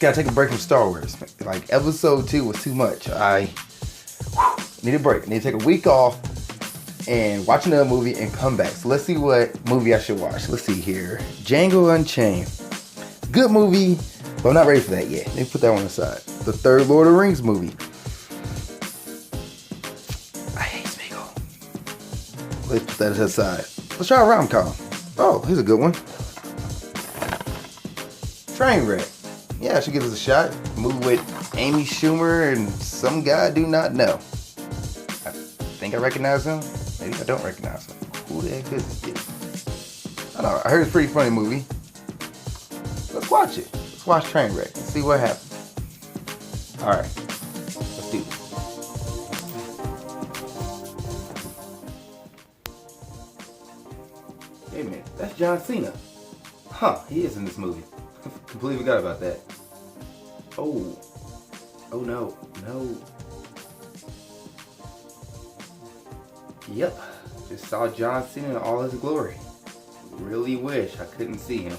gotta take a break from Star Wars. Like episode 2 was too much. I need a break. I need to take a week off and watch another movie and come back. So let's see what movie I should watch. Let's see here. Django Unchained. Good movie, but I'm not ready for that yet. Let me put that one aside. The third Lord of the Rings movie. I hate Smeagol. Let's put that aside. Let's try a rom-com. Oh, here's a good one. Trainwreck. Yeah, I should give this a shot. A movie with Amy Schumer and some guy I do not know. I think I recognize him. Maybe I don't recognize him. Who the heck is this kid? I don't know. I heard it's a pretty funny movie. Let's watch it. Let's watch Trainwreck and see what happens. Alright. Let's do this. Hey man, that's John Cena. Huh, he is in this movie. Completely forgot about that. Oh no. Yep, just saw John Cena in all his glory. Really wish I couldn't see him.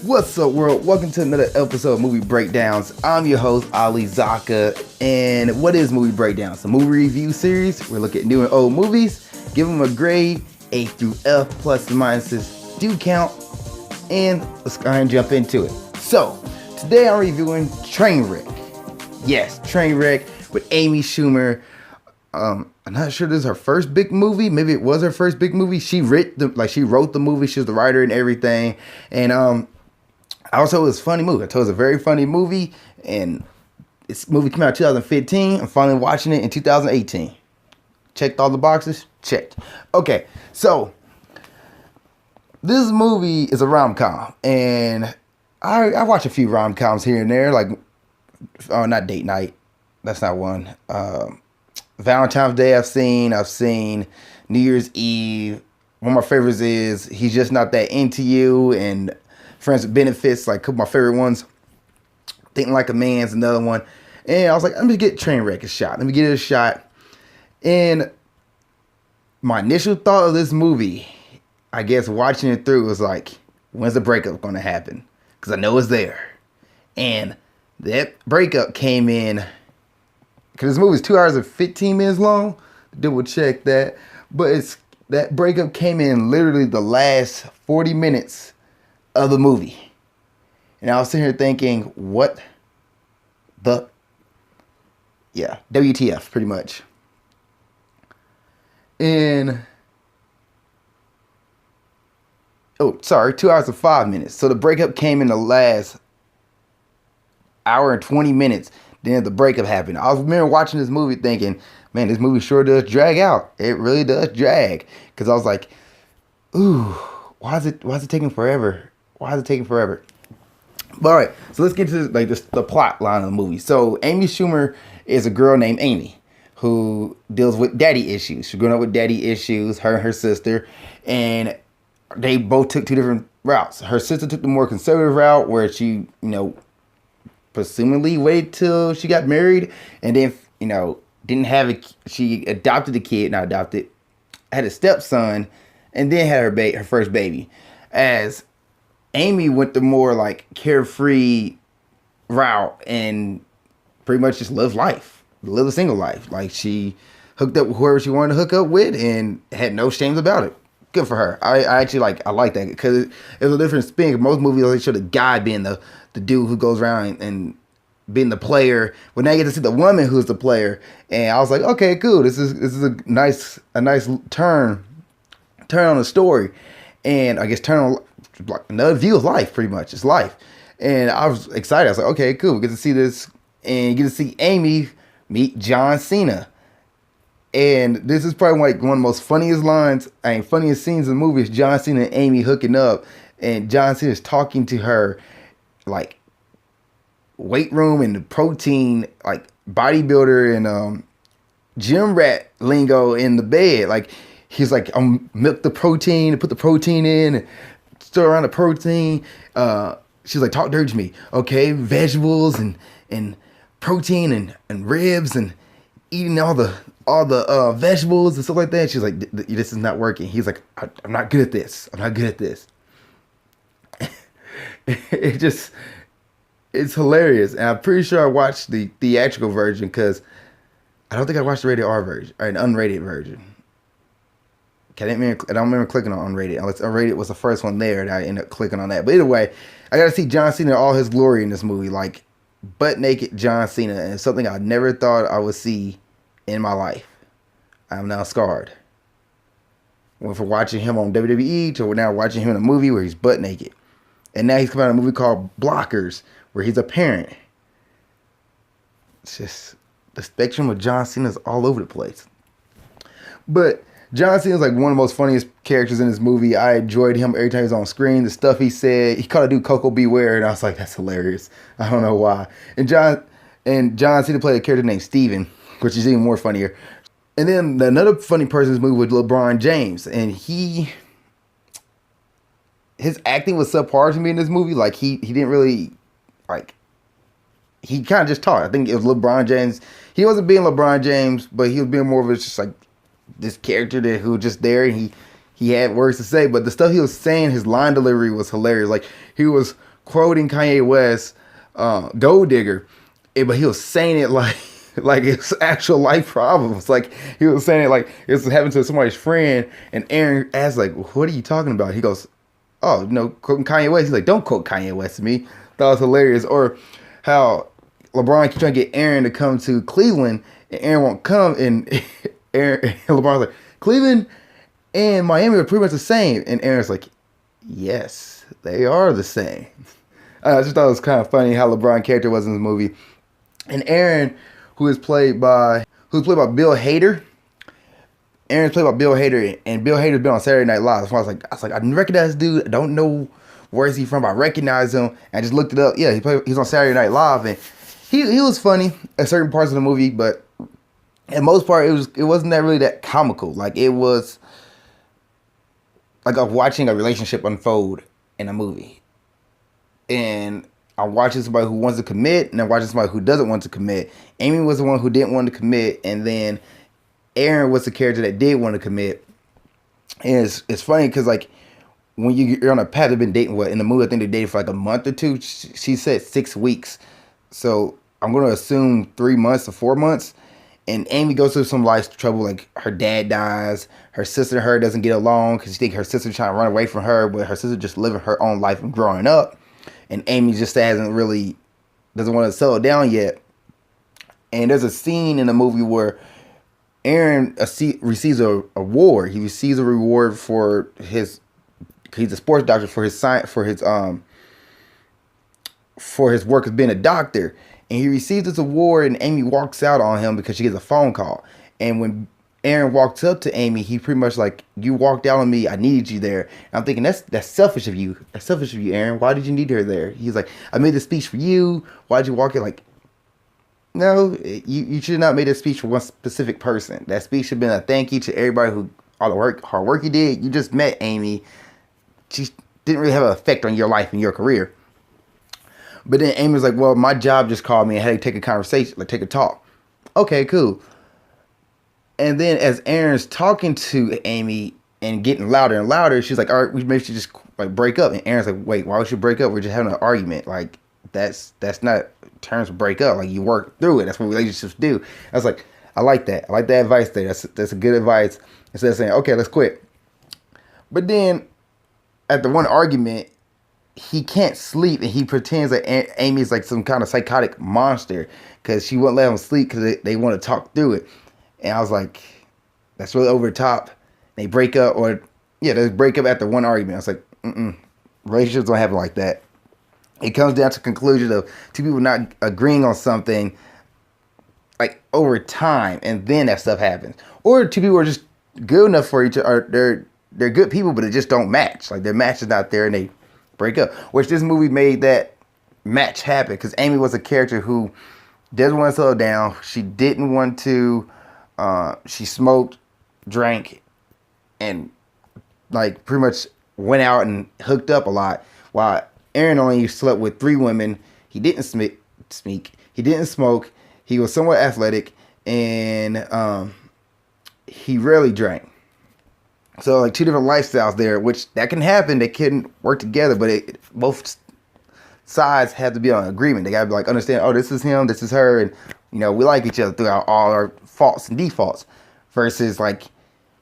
What's up, world? Welcome to another episode of Movie Breakdowns. I'm your host, Ali Zakka, and what is Movie Breakdowns? A movie review series. We're looking at new and old movies, give them a grade, A through F, plus and minuses do count, and let's go ahead and jump into it. So, today I'm reviewing Trainwreck. Yes, Trainwreck with Amy Schumer. I'm not sure this is her first big movie. Maybe it was her first big movie. She wrote the movie. She was the writer and everything, and also, it was a funny movie. I told you it's a very funny movie, and this movie came out in 2015. I'm finally watching it in 2018. Checked all the boxes? Checked. Okay, so this movie is a rom-com, and I watch a few rom-coms here and there, like, not Date Night. That's not one. Valentine's Day I've seen New Year's Eve. One of my favorites is He's Just Not That Into You, and Friends with Benefits, like a couple of my favorite ones. Thinking Like a Man's another one. And I was like, let me get Trainwreck a shot. Let me get it a shot. And my initial thought of this movie, I guess watching it through, was like, when's the breakup going to happen? Because I know it's there. And that breakup came in, because this movie is 2 hours and 15 minutes long. Double check that. But that breakup came in literally the last 40 minutes of the movie. And I was sitting here thinking, what the... Yeah, WTF, pretty much. And... Oh, sorry, 2 hours and 5 minutes. So the breakup came in the last hour and 20 minutes. Then the breakup happened. I remember watching this movie thinking, man, this movie sure does drag out. It really does drag. Because I was like, ooh, why is it taking forever? Why is it taking forever? But all right, so let's get to the plot line of the movie. So Amy Schumer is a girl named Amy who deals with daddy issues. She's growing up with daddy issues, her and her sister, and they both took two different routes. Her sister took the more conservative route where she, presumably waited till she got married, and then, didn't have she adopted a kid, not adopted, had a stepson, and then had her first baby. As Amy went the more like carefree route and pretty much just lived a single life. Like, she hooked up with whoever she wanted to hook up with and had no shames about it. Good for her. I actually I like that, because it was a different spin. Most movies they show the guy being the dude who goes around and being the player. Well, now you get to see the woman who's the player, and I was like, okay, cool. This is a nice turn on the story, and I guess turn on another view of life. Pretty much, it's life, and I was excited. I was like, okay, cool. We get to see this, and you get to see Amy meet John Cena. And this is probably one of the most funniest scenes in the movie is John Cena and Amy hooking up, and John Cena is talking to her like weight room and protein, like bodybuilder and gym rat lingo in the bed. Like, he's like, milk the protein, put the protein in, and stir around the protein. She's like, talk dirty to me, okay? Vegetables and protein and ribs and eating all the vegetables and stuff like that. She's like, this is not working. He's like, I'm not good at this. I'm not good at this. it just it's hilarious. And I'm pretty sure I watched the theatrical version because I don't think I watched the rated R version or an unrated version. I don't remember clicking on unrated. Unless unrated was the first one there, and I ended up clicking on that. But either way, I got to see John Cena in all his glory in this movie, like butt naked John Cena, and it's something I never thought I would see in my life. I'm now scarred. Went from watching him on WWE to now watching him in a movie where he's butt naked, and now he's coming out in a movie called Blockers, where he's a parent. It's just the spectrum of John Cena is all over the place. But John Cena is like one of the most funniest characters in this movie. I enjoyed him every time he was on screen. The stuff he said, he called a dude Coco Beware, and I was like, that's hilarious. I don't know why. And John Cena played a character named Steven, which is even more funnier. And then another funny person in this movie was LeBron James, and his acting was subpar to me in this movie. Like he didn't really like. He kind of just talked. I think it was LeBron James. He wasn't being LeBron James, but he was being more of just like this character who was just there, and he had words to say, but the stuff he was saying, his line delivery was hilarious. Like he was quoting Kanye West, Gold Digger, but he was saying it like it's actual life problems. Like he was saying it like it was happening to somebody's friend, and Aaron asked like, what are you talking about? He goes, oh, quoting Kanye West. He's like, don't quote Kanye West to me. That was hilarious. Or how LeBron keeps trying to get Aaron to come to Cleveland, and Aaron won't come, and LeBron's like, Cleveland and Miami are pretty much the same. And Aaron's like, yes, they are the same. I just thought it was kind of funny how LeBron character was in the movie. And Aaron, who is played by Bill Hader. Aaron's played by Bill Hader, and Bill Hader's been on Saturday Night Live. So I was like, I recognize this dude. I don't know where is he from, but I recognize him. And I just looked it up. Yeah, he's on Saturday Night Live, and he was funny at certain parts of the movie, but in most part, it wasn't that really that comical. Like it was like watching a relationship unfold in a movie, and I'm watching somebody who wants to commit, and I'm watching somebody who doesn't want to commit. Amy was the one who didn't want to commit, and then Aaron was the character that did want to commit. And it's funny because like when you're on a path, they've been dating in the movie, I think they dated for like a month or two. She said 6 weeks, so I'm gonna assume 3 months to 4 months. And Amy goes through some life trouble, like her dad dies, her sister and her doesn't get along because she thinks her sister's trying to run away from her, but her sister just living her own life and growing up. And Amy just doesn't want to settle down yet. And there's a scene in the movie where Aaron receives a award. He receives a reward for he's a sports doctor for his work as being a doctor. And he receives this award, and Amy walks out on him because she gets a phone call. And when Aaron walks up to Amy, he pretty much like, you walked out on me, I needed you there. And I'm thinking, that's selfish of you. That's selfish of you, Aaron. Why did you need her there? He's like, I made the speech for you. Why'd you walk in? Like, no, you should not have made a speech for one specific person. That speech should have been a thank you to everybody who, all the hard work you did. You just met Amy. She didn't really have an effect on your life and your career. But then Amy was like, well, my job just called me and had to take a conversation, like take a talk. Okay, cool. And then as Aaron's talking to Amy and getting louder and louder, she's like, all right, we maybe should just like break up. And Aaron's like, wait, why would you break up? We're just having an argument. Like, that's not terms of break up. Like, you work through it. That's what relationships do. I was like, I like that. I like that advice there. That's a good advice. Instead of saying, okay, let's quit. But then at the one argument, he can't sleep, and he pretends that Amy's like some kind of psychotic monster because she wouldn't let him sleep because they want to talk through it. And I was like, that's really over the top. They break up, they break up after one argument. I was like, relationships don't happen like that. It comes down to the conclusion of two people not agreeing on something like over time, and then that stuff happens. Or two people are just good enough for each other. They're good people, but it just don't match. Like, their match is not there, and they break up. Which this movie made that match happen, because Amy was a character who doesn't want to settle down. She didn't want to. She smoked, drank, and like pretty much went out and hooked up a lot. While Aaron only slept with 3 women. He didn't speak. He didn't smoke. He was somewhat athletic, and he rarely drank. So like two different lifestyles there, which that can happen. They can work together, but both sides have to be on agreement. They gotta be like understand. Oh, this is him, this is her, and we like each other throughout all our faults and defaults. Versus like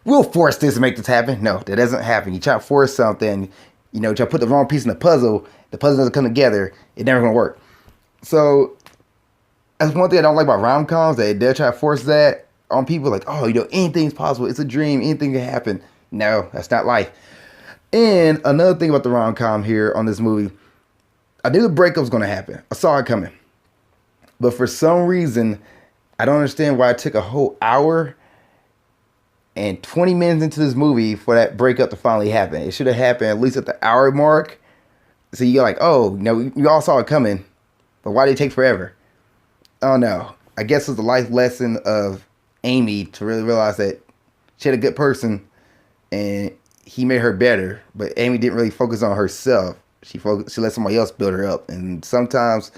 we'll force this to make this happen. No, that doesn't happen. You try to force something, try to put the wrong piece in the puzzle doesn't come together. It's never gonna work. So that's one thing I don't like about rom-coms. They'll try to force that on people. Like, oh, anything's possible. It's a dream. Anything can happen. No, that's not life. And another thing about the rom-com here on this movie, I knew the breakup was going to happen. I saw it coming. But for some reason, I don't understand why it took a whole hour and 20 minutes into this movie for that breakup to finally happen. It should have happened at least at the hour mark. So you're like, oh, you all saw it coming. But why did it take forever? Oh, no. I guess it's the life lesson of Amy to really realize that she had a good person and he made her better. But Amy didn't really focus on herself. She let somebody else build her up. And sometimes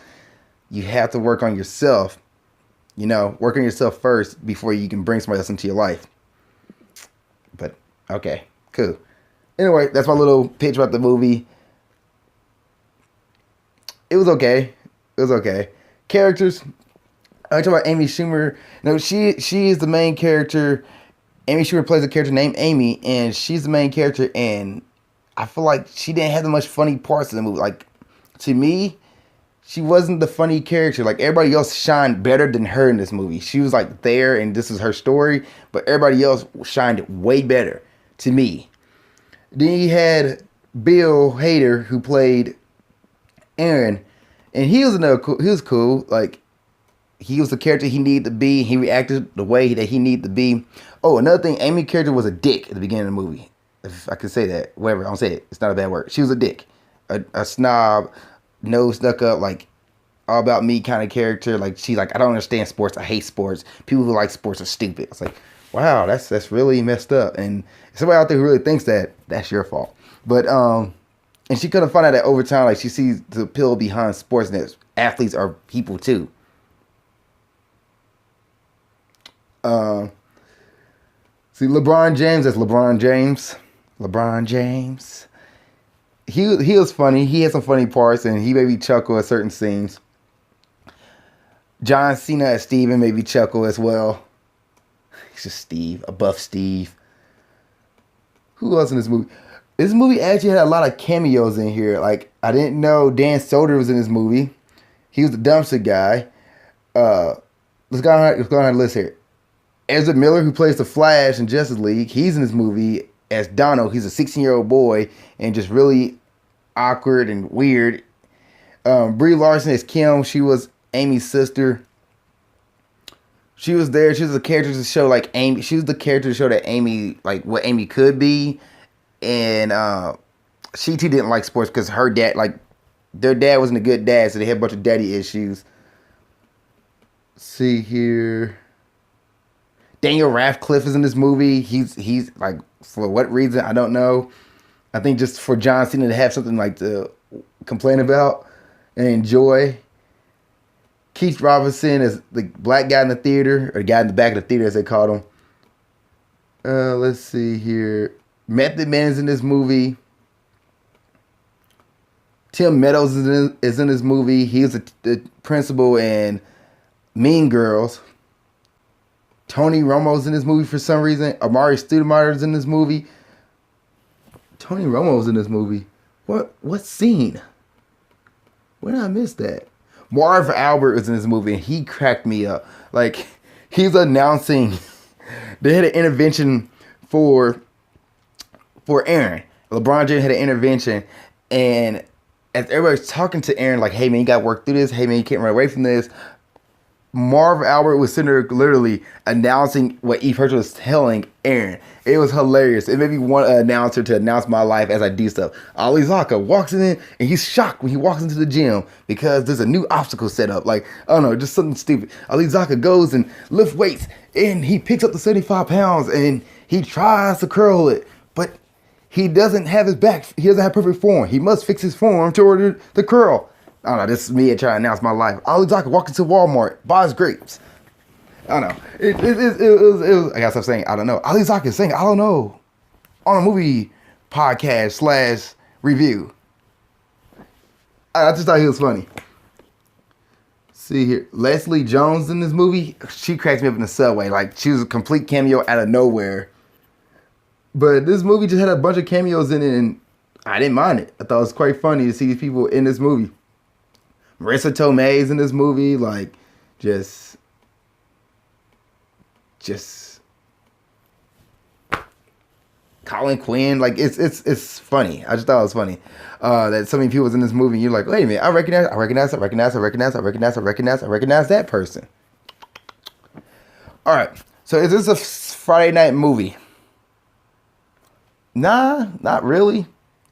you have to work on yourself. Work on yourself first before you can bring somebody else into your life. But, okay, cool. Anyway, that's my little pitch about the movie. It was okay. Characters. I talk about Amy Schumer. She is the main character. Amy Schumer plays a character named Amy, and she's the main character. And I feel like she didn't have that much funny parts in the movie. Like, to me, she wasn't the funny character. Like, everybody else shined better than her in this movie. She was like there, and this is her story. But everybody else shined way better to me. Then you had Bill Hader, who played Aaron, and he was cool. Like, he was the character he needed to be. He reacted the way that he needed to be. Oh, another thing, Amy's character was a dick at the beginning of the movie. If I could say that, whatever, I don't say it. It's not a bad word. She was a dick, a snob, nose stuck up, like all about me kind of character. Like she's like, I don't understand sports. I hate sports. People who like sports are stupid. It's like, wow, that's really messed up. And somebody out there who really thinks that, that's your fault. But and she couldn't find out that over time, like she sees the pill behind sports, and that athletes are people too. See, LeBron James, that's LeBron James. LeBron James. He was funny. He had some funny parts, and he made me chuckle at certain scenes. John Cena as Steven made me chuckle as well. He's just Steve, a buff Steve. Who else in this movie? This movie actually had a lot of cameos in here. Like, I didn't know Dan Soder was in this movie. He was the dumpster guy. Let's go on the list here. Ezra Miller, who plays the Flash in Justice League, he's in this movie as Donald. He's a 16-year-old boy and just really awkward and weird. Brie Larson as Kim. She was Amy's sister. She was there. She was a character to show like Amy. She was the character to show that Amy, like what Amy could be. And she too didn't like sports because her dad, like their dad wasn't a good dad, so they had a bunch of daddy issues. See here. Daniel Radcliffe is in this movie. He's like, for what reason, I don't know. I think just for John Cena to have something like to complain about and enjoy. Keith Robinson is the black guy in the theater, or the guy in the back of the theater as they called him. Let's see here. Method Man is in this movie. Tim Meadows is in this movie. He's the principal in Mean Girls. Tony Romo's in this movie for some reason. Amari Stoudemire's in this movie. Tony Romo's in this movie. What scene? Where did I miss that? Marv Albert was in this movie, and he cracked me up. Like, he's announcing they had an intervention for Aaron. LeBron James had an intervention, and as everybody's talking to Aaron, like, hey man, you gotta work through this. Hey man, you can't run away from this. Marv Albert was sitting there literally announcing what Eve Herschel was telling Aaron. It was hilarious. It made me want an announcer to announce my life as I do stuff. Ali Zakka walks in and he's shocked when he walks into the gym because there's a new obstacle set up. Like, I don't know, just something stupid. Ali Zakka goes and lifts weights and he picks up the 75 pounds and he tries to curl it, but he doesn't have his back. He doesn't have perfect form. He must fix his form to order the curl. I don't know, this is me trying to announce my life. Ali Zakka walks into Walmart, buys grapes. I don't know. It was. I gotta stop saying I don't know. Ali Zakka is saying I don't know on a movie podcast / review. I just thought he was funny. See here, Leslie Jones in this movie. She cracks me up in the subway. Like she was a complete cameo out of nowhere. But this movie just had a bunch of cameos in it, and I didn't mind it. I thought it was quite funny to see these people in this movie. Marissa Tomei's in this movie, like just Colin Quinn, like it's funny. I just thought it was funny that so many people was in this movie. And you're like, wait a minute, I recognize that person. All right, so is this a Friday night movie? Nah, not really.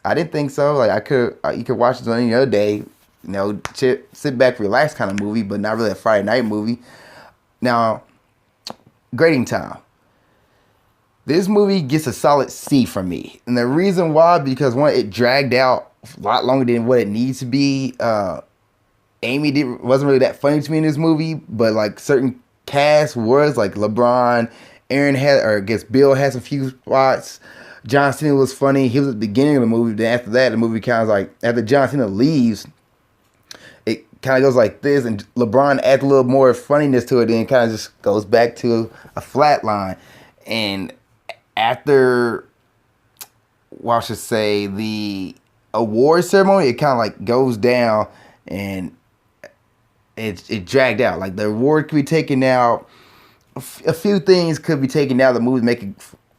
I didn't think so. Like you could watch this on any other day. You know, sit back, relax kind of movie, but not really a Friday night movie. Now, grading time. This movie gets a solid C from me. And the reason why, because one, it dragged out a lot longer than what it needs to be. Amy wasn't really that funny to me in this movie, but like certain cast was, like LeBron, Bill has a few spots. John Cena was funny. He was at the beginning of the movie. Then after that, the movie kind of like, after John Cena leaves, it kind of goes like this, and LeBron adds a little more funniness to it, then it kind of just goes back to a flat line. And after, well, I should say, the award ceremony, it kind of like goes down, and it dragged out. Like the award could be taken out, a few things could be taken out. The movie make it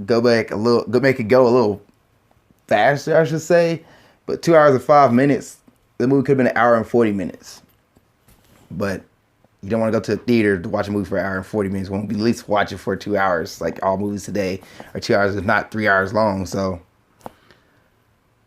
go a little faster, I should say. But 2 hours and 5 minutes, the movie could have been an hour and 40 minutes. But you don't want to go to the theater to watch a movie for an hour and 40 minutes. You want to at least watch it for 2 hours, like all movies today are 2 hours, if not 3 hours long. So,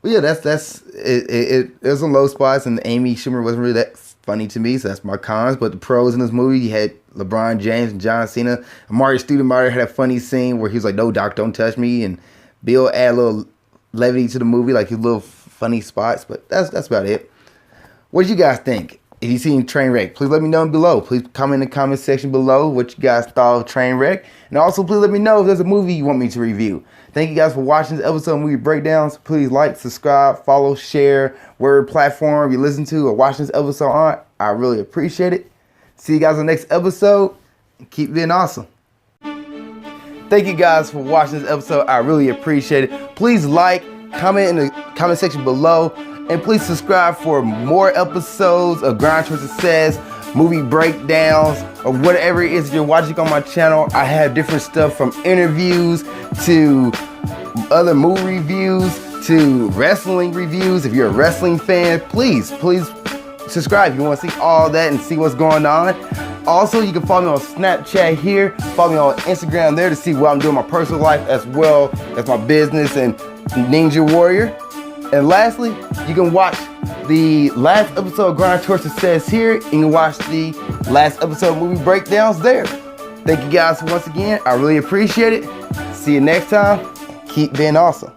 but yeah, that's it. There's some low spots, and Amy Schumer wasn't really that funny to me, so that's my cons. But the pros in this movie, you had LeBron James and John Cena. Amari Stoudemire had a funny scene where he was like, "No, Doc, don't touch me," and Bill added a little levity to the movie, like his little funny spots. But that's about it. What do you guys think? If you've seen Trainwreck, please let me know below. Please comment in the comment section below what you guys thought of Trainwreck. And also, please let me know if there's a movie you want me to review. Thank you guys for watching this episode of Movie Breakdowns. Please like, subscribe, follow, share, whatever platform you listen to or watch this episode on. I really appreciate it. See you guys in the next episode. Keep being awesome. Thank you guys for watching this episode. I really appreciate it. Please like, comment in the comment section below. And please subscribe for more episodes of Grind Towards Success, movie breakdowns, or whatever it is you're watching on my channel. I have different stuff from interviews to other movie reviews to wrestling reviews. If you're a wrestling fan, please subscribe if you want to see all that and see what's going on. Also, you can follow me on Snapchat here. Follow me on Instagram there to see what I'm doing in my personal life as well as my business and Ninja Warrior. And lastly, you can watch the last episode of Grind Towards Success here. You can watch the last episode of Movie Breakdowns there. Thank you guys once again. I really appreciate it. See you next time. Keep being awesome.